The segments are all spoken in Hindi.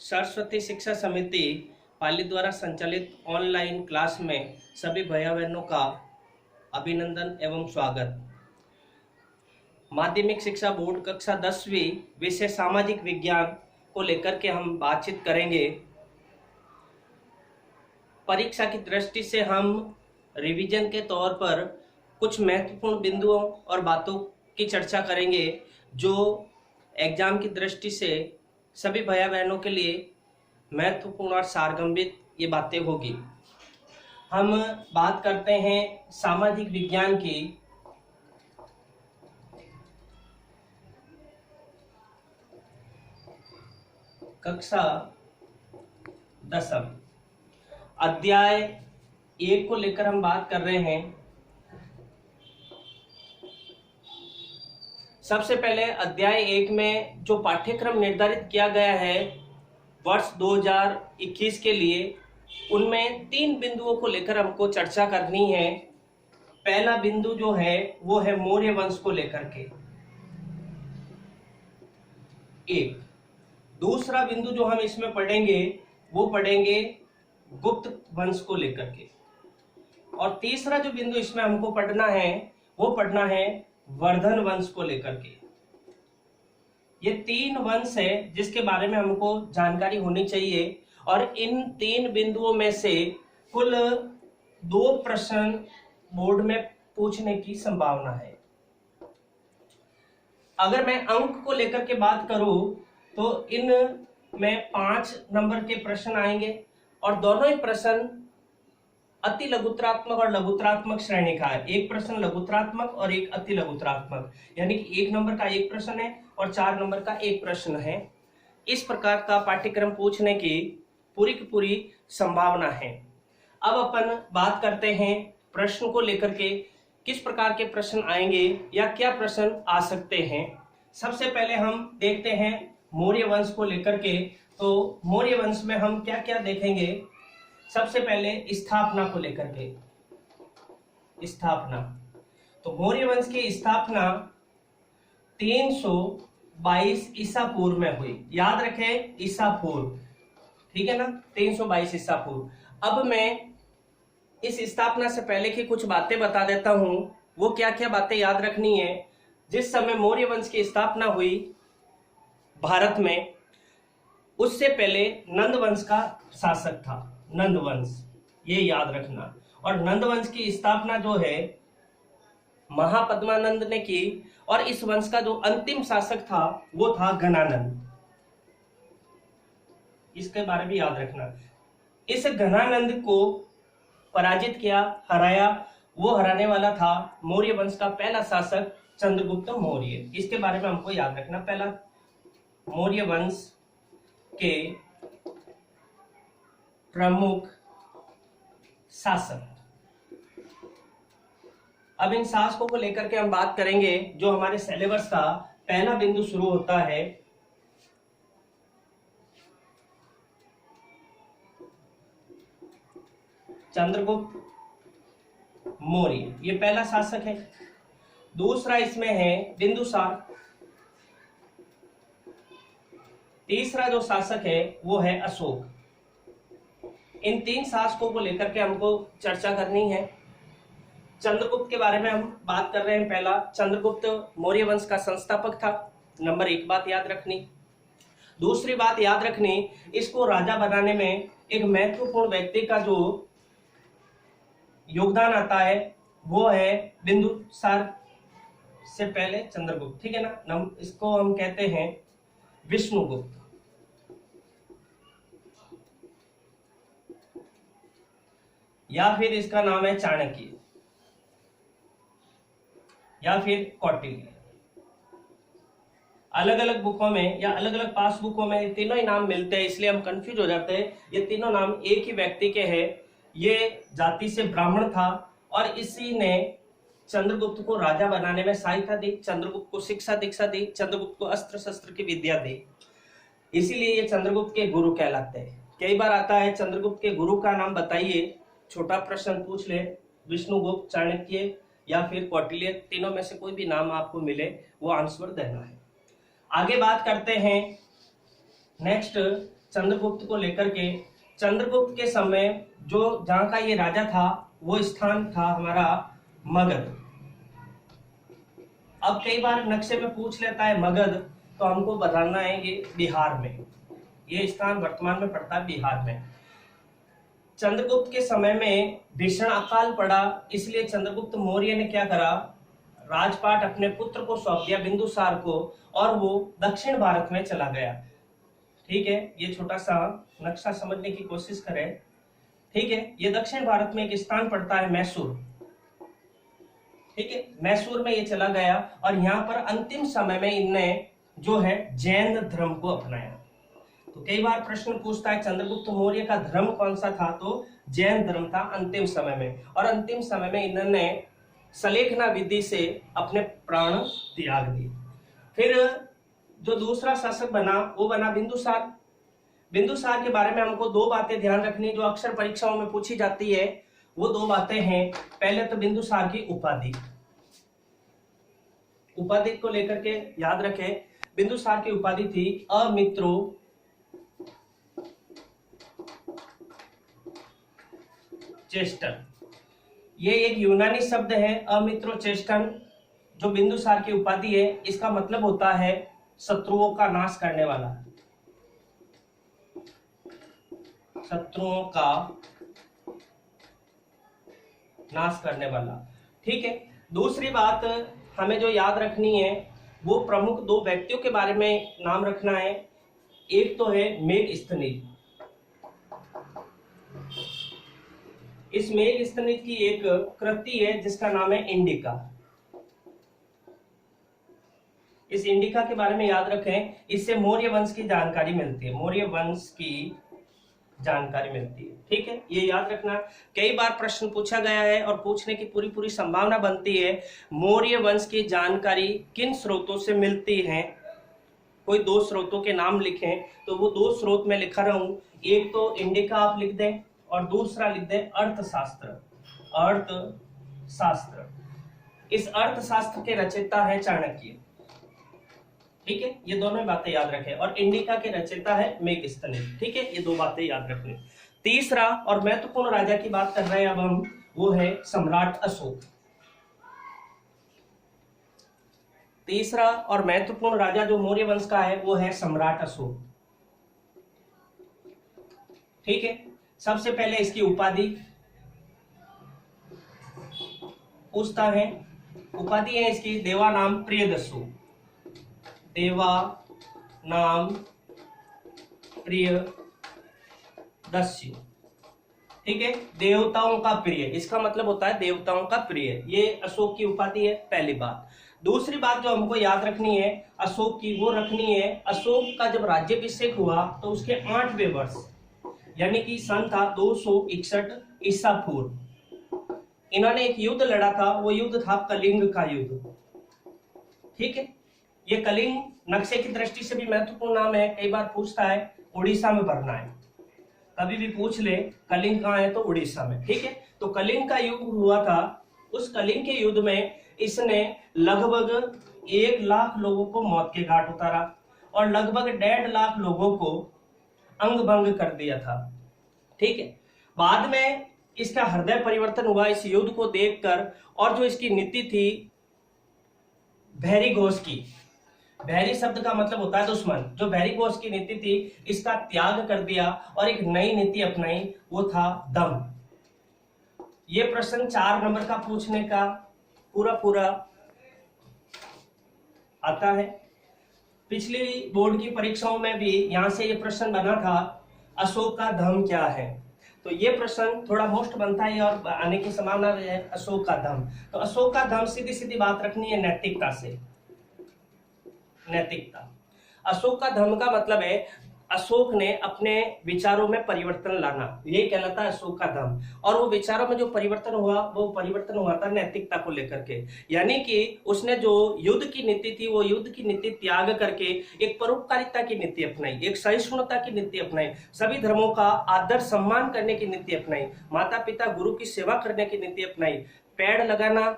सरस्वती शिक्षा समिति पाली द्वारा संचालित ऑनलाइन क्लास में सभी भैया बहनों का अभिनंदन एवं स्वागत। माध्यमिक शिक्षा बोर्ड कक्षा 10वीं विषय सामाजिक विज्ञान को लेकर के हम बातचीत करेंगे। परीक्षा की दृष्टि से हम रिवीजन के तौर पर कुछ महत्वपूर्ण बिंदुओं और बातों की चर्चा करेंगे जो एग्जाम की दृष्टि से सभी भैया बहनों के लिए महत्वपूर्ण और सारगर्भित ये बातें होगी। हम बात करते हैं सामाजिक विज्ञान की। कक्षा 10 अध्याय 1 को लेकर हम बात कर रहे हैं। सबसे पहले अध्याय 1 में जो पाठ्यक्रम निर्धारित किया गया है वर्ष 2021 के लिए, उनमें 3 बिंदुओं को लेकर हमको चर्चा करनी है। पहला बिंदु जो है वो है मौर्य वंश को लेकर के एक। दूसरा बिंदु जो हम इसमें पढ़ेंगे वो पढ़ेंगे गुप्त वंश को लेकर के। और तीसरा जो बिंदु इसमें हमको पढ़ना है वो पढ़ना है वर्धन वंश को लेकर के। ये 3 वंश है जिसके बारे में हमको जानकारी होनी चाहिए और इन 3 बिंदुओं में से कुल 2 प्रश्न बोर्ड में पूछने की संभावना है। अगर मैं अंक को लेकर के बात करूं तो इन में 5 नंबर के प्रश्न आएंगे और दोनों ही प्रश्न अति लघुत्रात्मक और लघुत्रात्मक श्रेणी का है। एक प्रश्न लघुत्रात्मक और एक अति लघुत्रात्मक, यानी कि 1 नंबर का एक प्रश्न है और 4 नंबर का एक प्रश्न है। इस प्रकार का पाठ्यक्रम पूछने की पूरी संभावना है। अब अपन बात करते हैं प्रश्न को लेकर के, किस प्रकार के प्रश्न आएंगे या क्या प्रश्न आ सकते हैं। सबसे पहले हम देखते हैं मौर्य वंश को लेकर के। तो मौर्य वंश में हम क्या क्या देखेंगे। सबसे पहले स्थापना को लेकर के। स्थापना, तो मौर्य वंश की स्थापना 322 ईसा पूर्व में हुई। याद रखें ईसा पूर्व, ठीक है ना, 322 ईसा पूर्व। अब मैं इस स्थापना से पहले की कुछ बातें बता देता हूं। वो क्या क्या बातें याद रखनी है। जिस समय मौर्य वंश की स्थापना हुई भारत में, उससे पहले नंद वंश का शासक था, नंद वंश, ये याद रखना। और नंद वंश की स्थापना जो है महापद्मानंद ने की और इस वंश का जो अंतिम शासक था वो था घनानंद। इसके बारे में याद रखना। इस घनानंद को पराजित किया, हराया। वो हराने वाला था मौर्य वंश का पहला शासक चंद्रगुप्त मौर्य। इसके बारे में हमको याद रखना। पहला मौर्य वंश के प्रमुख शासक। अब इन शासकों को लेकर के हम बात करेंगे। जो हमारे सिलेबस का पहला बिंदु शुरू होता है चंद्रगुप्त मौर्य, ये पहला शासक है। दूसरा इसमें है बिंदुसार। तीसरा जो शासक है वो है अशोक। इन 3 शासकों को लेकर के हमको चर्चा करनी है। चंद्रगुप्त के बारे में हम बात कर रहे हैं। पहला, चंद्रगुप्त मौर्य वंश का संस्थापक था। नंबर 1 बात याद रखनी। दूसरी बात याद रखनी, इसको राजा बनाने में एक महत्वपूर्ण व्यक्ति का जो योगदान आता है वो है बिंदुसार से पहले चंद्रगुप्त, ठीक है ना। इसको हम कहते हैं विष्णुगुप्त। या फिर इसका नाम है चाणक्य या फिर कौटिल्य। अलग अलग बुकों में या अलग अलग पासबुकों में ये तीनों ही नाम मिलते हैं, इसलिए हम कंफ्यूज हो जाते हैं। ये तीनों नाम एक ही व्यक्ति के हैं। ये जाति से ब्राह्मण था और इसी ने चंद्रगुप्त को राजा बनाने में सहायता दी, चंद्रगुप्त को शिक्षा दीक्षा दी, चंद्रगुप्त को अस्त्र शस्त्र की विद्या दी। इसीलिए ये चंद्रगुप्त के गुरु कहलाते हैं। कई बार आता है चंद्रगुप्त के गुरु का नाम बताइए, छोटा प्रश्न पूछ ले। विष्णुगुप्त, चाणक्य या फिर कौटिल्य, तीनों में से कोई भी नाम आपको मिले वो आंसर देना है। आगे बात करते हैं नेक्स्ट चंद्रगुप्त को लेकर के, चंद्रगुप्त के समय जो जहां का ये राजा था वो स्थान था हमारा मगध। अब कई बार नक्शे में पूछ लेता है मगध, तो हमको बताना है ये बिहार में, ये स्थान वर्तमान में पड़ता है बिहार में। चंद्रगुप्त के समय में भीषण अकाल पड़ा, इसलिए चंद्रगुप्त मौर्य ने क्या करा, राजपाट अपने पुत्र को सौंप दिया बिंदुसार को, और वो दक्षिण भारत में चला गया। ठीक है, ये छोटा सा नक्शा समझने की कोशिश करें। ठीक है, ये दक्षिण भारत में एक स्थान पड़ता है मैसूर। ठीक है, मैसूर में ये चला गया और यहाँ पर अंतिम समय में इनने जो है जैन धर्म को अपनाया। तो कई बार प्रश्न पूछता है चंद्रगुप्त मौर्य का धर्म कौन सा था, तो जैन धर्म था अंतिम समय में। और अंतिम समय में इन्होंने सलेखना विधि से अपने प्राण त्याग दिए। फिर जो दूसरा शासक बना वो बना बिंदुसार। बिंदुसार के बारे में हमको दो बातें ध्यान रखनी जो अक्सर परीक्षाओं में पूछी जाती है। वो दो बातें हैं, पहले तो बिंदुसार की उपाधि, उपाधि को लेकर के याद रखें। बिंदुसार की उपाधि थी अमित्रो चेस्टन। ये एक यूनानी शब्द है अमित्रो चेस्टन, जो बिंदुसार की उपाधि है। इसका मतलब होता है शत्रुओं का नाश करने वाला, शत्रुओं का नाश करने वाला। ठीक है, दूसरी बात हमें जो याद रखनी है वो प्रमुख दो व्यक्तियों के बारे में नाम रखना है। एक तो है मेघस्थनीज। इस मेघस्थनीज की एक कृति है जिसका नाम है इंडिका। इस इंडिका के बारे में याद रखें, इससे मौर्य वंश की जानकारी मिलती है, मौर्य वंश की जानकारी मिलती है। ठीक है, ये याद रखना। कई बार प्रश्न पूछा गया है और पूछने की पूरी पूरी संभावना बनती है। मौर्य वंश की जानकारी किन स्रोतों से मिलती है, कोई दो स्रोतों के नाम लिखें, तो वो दो स्रोत में लिखा रहा हूं। एक तो इंडिका आप लिख दें और दूसरा लिख दें अर्थशास्त्र। अर्थशास्त्र, इस अर्थशास्त्र के रचयिता है चाणक्य। ठीक है, ये दोनों बातें याद रखें। और इंडिका के रचयिता है मेघस्थनीज। ठीक है, ये दो बातें याद रखनी। तीसरा और महत्वपूर्ण राजा की बात कर रहे हैं अब हम, वो है सम्राट अशोक। तीसरा और महत्वपूर्ण राजा जो मौर्य वंश का है वो है सम्राट अशोक। ठीक है, सबसे पहले इसकी उपाधि पूछता है। उपाधि है इसकी देवा नाम प्रियदस्यु। देवा नाम प्रियदस्यु। ठीक है, देवताओं का प्रिय, इसका मतलब होता है देवताओं का प्रिय। ये अशोक की उपाधि है, पहली बात। दूसरी बात जो हमको याद रखनी है अशोक की, वो रखनी है अशोक का जब राज्याभिषेक हुआ तो उसके 8वें वर्ष, यानी कि सन था 261 ईसा पूर्व, इन्होंने एक युद्ध लड़ा था। वो युद्ध था कलिंग का युद्ध। ठीक है, ये कलिंग नक्शे की दृष्टि से भी महत्वपूर्ण नाम है, कई बार पूछता है, उड़ीसा में भरना है, कभी भी पूछ ले कलिंग कहाँ है तो उड़ीसा में। ठीक है, तो कलिंग का युद्ध हुआ था। उस कलिंग के युद्ध में इसने लगभग 1 लाख लोगों को मौत के घाट उतारा और लगभग 1.5 लाख लोगों को अंग भंग कर दिया था। ठीक है, बाद में इसका हृदय परिवर्तन हुआ इस युद्ध को देखकर, और जो इसकी नीति थी भैरी घोष की, भैरी शब्द का मतलब होता है दुश्मन, जो भैरी घोष की नीति थी इसका त्याग कर दिया और एक नई नीति अपनाई, वो था दम। ये प्रश्न 4 नंबर का पूछने का पूरा आता है। पिछली बोर्ड की परीक्षाओं में भी यहां से ये प्रश्न बना था, अशोक का धर्म क्या है। तो ये प्रश्न थोड़ा मोस्ट बनता है और आने की संभावना है अशोक का धर्म। तो अशोक का धर्म सीधी सीधी बात रखनी है नैतिकता से। नैतिकता, अशोक का धर्म का मतलब है अशोक ने अपने विचारों में परिवर्तन लाना, ये कहलाता है अशोक का धर्म। और वो विचारों में जो परिवर्तन हुआ वो परिवर्तन हुआ था नैतिकता को लेकर के, यानी कि उसने जो युद्ध की नीति थी वो युद्ध की नीति त्याग करके एक परोपकारिता की नीति अपनाई, एक सहिष्णुता की नीति अपनाई, सभी धर्मों का आदर सम्मान करने की नीति अपनाई, माता पिता गुरु की सेवा करने की नीति अपनाई, पेड़ लगाना,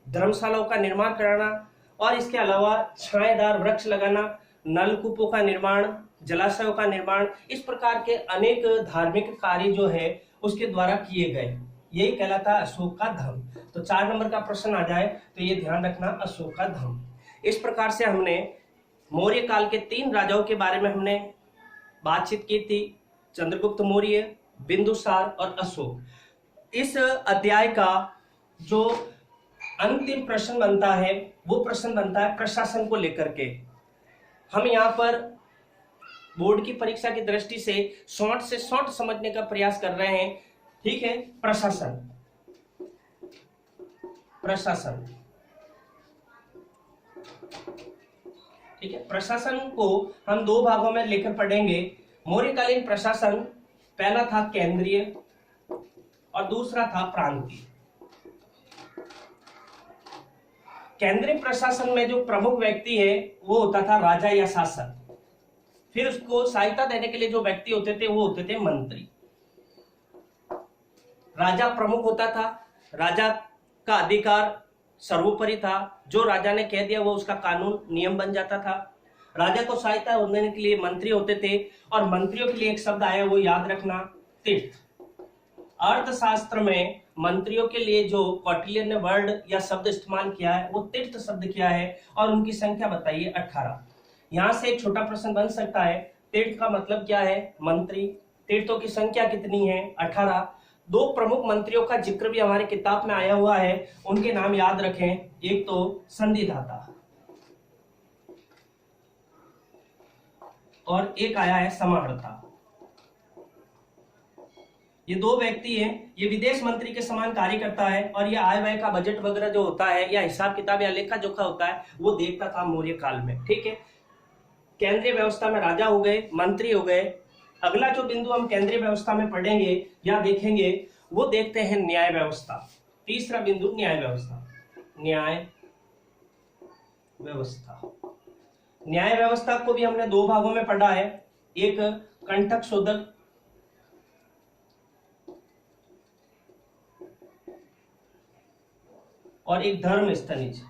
धर्मशालाओं का निर्माण कराना और इसके अलावा छाएदार वृक्ष लगाना, नलकूपों का निर्माण, जलाशयों का निर्माण, इस प्रकार के अनेक धार्मिक कार्य जो है उसके द्वारा किए गए, यही कहलाता है अशोक का धर्म। तो 4 नंबर का प्रश्न आ जाए तो ये ध्यान रखना, अशोक का धर्म। इस प्रकार से हमने मौर्य काल के 3 राजाओं के बारे में हमने बातचीत की थी, चंद्रगुप्त मौर्य, बिंदुसार और अशोक। इस अध्याय का जो अंतिम प्रश्न बनता है वो प्रश्न बनता है प्रशासन को लेकर के। हम यहाँ पर बोर्ड की परीक्षा की दृष्टि से शॉर्ट समझने का प्रयास कर रहे हैं, ठीक है। प्रशासन, प्रशासन, ठीक है। प्रशासन को हम 2 भागों में लेकर पढ़ेंगे। मौर्यकालीन प्रशासन पहला था केंद्रीय और दूसरा था प्रांतीय। केंद्रीय प्रशासन में जो प्रमुख व्यक्ति है वो होता था राजा या शासक। फिर उसको सहायता देने के लिए जो व्यक्ति होते थे वो होते थे मंत्री। राजा प्रमुख होता था, राजा का अधिकार सर्वोपरि था, जो राजा ने कह दिया वो उसका कानून नियम बन जाता था। राजा को सहायता देने के लिए मंत्री होते थे, और मंत्रियों के लिए एक शब्द आया, वो याद रखना, तीर्थ। अर्थशास्त्र में मंत्रियों के लिए जो कौटिल्य ने वर्ड या शब्द इस्तेमाल किया है वो तीर्थ शब्द किया है, और उनकी संख्या बताइए 18। यहां से एक छोटा प्रश्न बन सकता है, तीर्थ का मतलब क्या है? मंत्री। तीर्थों की संख्या कितनी है? 18। 2 प्रमुख मंत्रियों का जिक्र भी हमारी किताब में आया हुआ है, उनके नाम याद रखें। एक तो संधिदाता और एक आया है समाहर्ता। ये 2 व्यक्ति हैं, ये विदेश मंत्री के समान कार्य करता है, और ये आय व्यय का बजट वगैरह जो होता है या हिसाब किताब या लेखा जोखा होता है वो देखता था मौर्य काल में, ठीक है। केंद्रीय व्यवस्था में राजा हो गए, मंत्री हो गए। अगला जो बिंदु हम केंद्रीय व्यवस्था में पढ़ेंगे या देखेंगे वो देखते हैं न्याय व्यवस्था। तीसरा बिंदु न्याय व्यवस्था। न्याय व्यवस्था, न्याय व्यवस्था को भी हमने 2 भागों में पढ़ा है, एक कंटक शोधक और एक धर्म स्तनिज,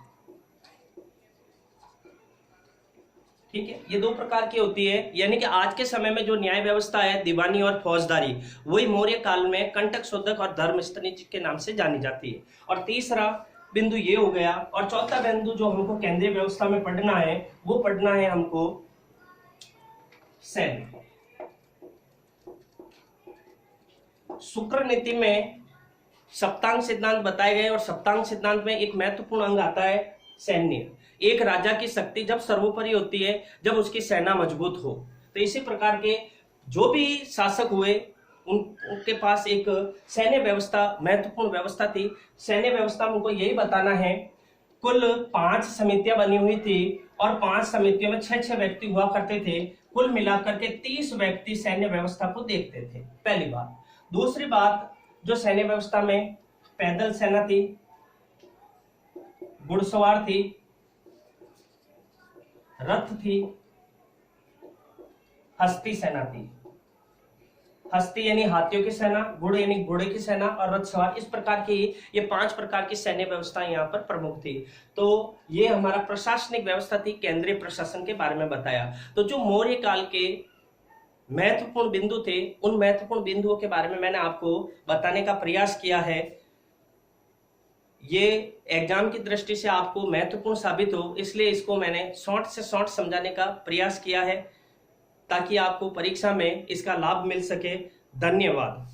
ठीक है। ये 2 प्रकार की होती है, यानी कि आज के समय में जो न्याय व्यवस्था है दीवानी और फौजदारी, वही मौर्य काल में कंटक शोधक और धर्म स्तनिज के नाम से जानी जाती है। और तीसरा बिंदु ये हो गया, और चौथा बिंदु जो हमको केंद्रीय व्यवस्था में पढ़ना है वो पढ़ना है हमको सैन्य। शुक्र नीति में सप्तांग सिद्धांत बताए गए, और सप्तांग सिद्धांत में एक महत्वपूर्ण अंग आता है सैन्य। एक राजा की शक्ति जब सर्वोपरि होती है जब उसकी सेना मजबूत हो। तो इसी प्रकार के जो भी शासक हुए उनके पास एक सैन्य व्यवस्था महत्वपूर्ण व्यवस्था थी। सैन्य व्यवस्था में उनको यही बताना है, कुल 5 समितियां बनी हुई थी, और 5 समितियों में 6-6 व्यक्ति हुआ करते थे। कुल मिलाकर के 30 व्यक्ति सैन्य व्यवस्था को देखते थे, पहली बात। दूसरी बात, जो सैन्य व्यवस्था में पैदल सेना थी, घुड़सवार थी, रथ थी, हस्ती सेना थी। हस्ती यानी हाथियों की सेना, घोड़े यानी घोड़े की सेना, और रथ सवार। इस प्रकार की ये 5 प्रकार की सैन्य व्यवस्था यहाँ पर प्रमुख थी। तो ये हमारा प्रशासनिक व्यवस्था थी, केंद्रीय प्रशासन के बारे में बताया। तो जो मौर्य काल के महत्वपूर्ण बिंदु थे, उन महत्वपूर्ण बिंदुओं के बारे में मैंने आपको बताने का प्रयास किया है। ये एग्जाम की दृष्टि से आपको महत्वपूर्ण साबित हो, इसलिए इसको मैंने शॉर्ट से शॉर्ट समझाने का प्रयास किया है, ताकि आपको परीक्षा में इसका लाभ मिल सके। धन्यवाद।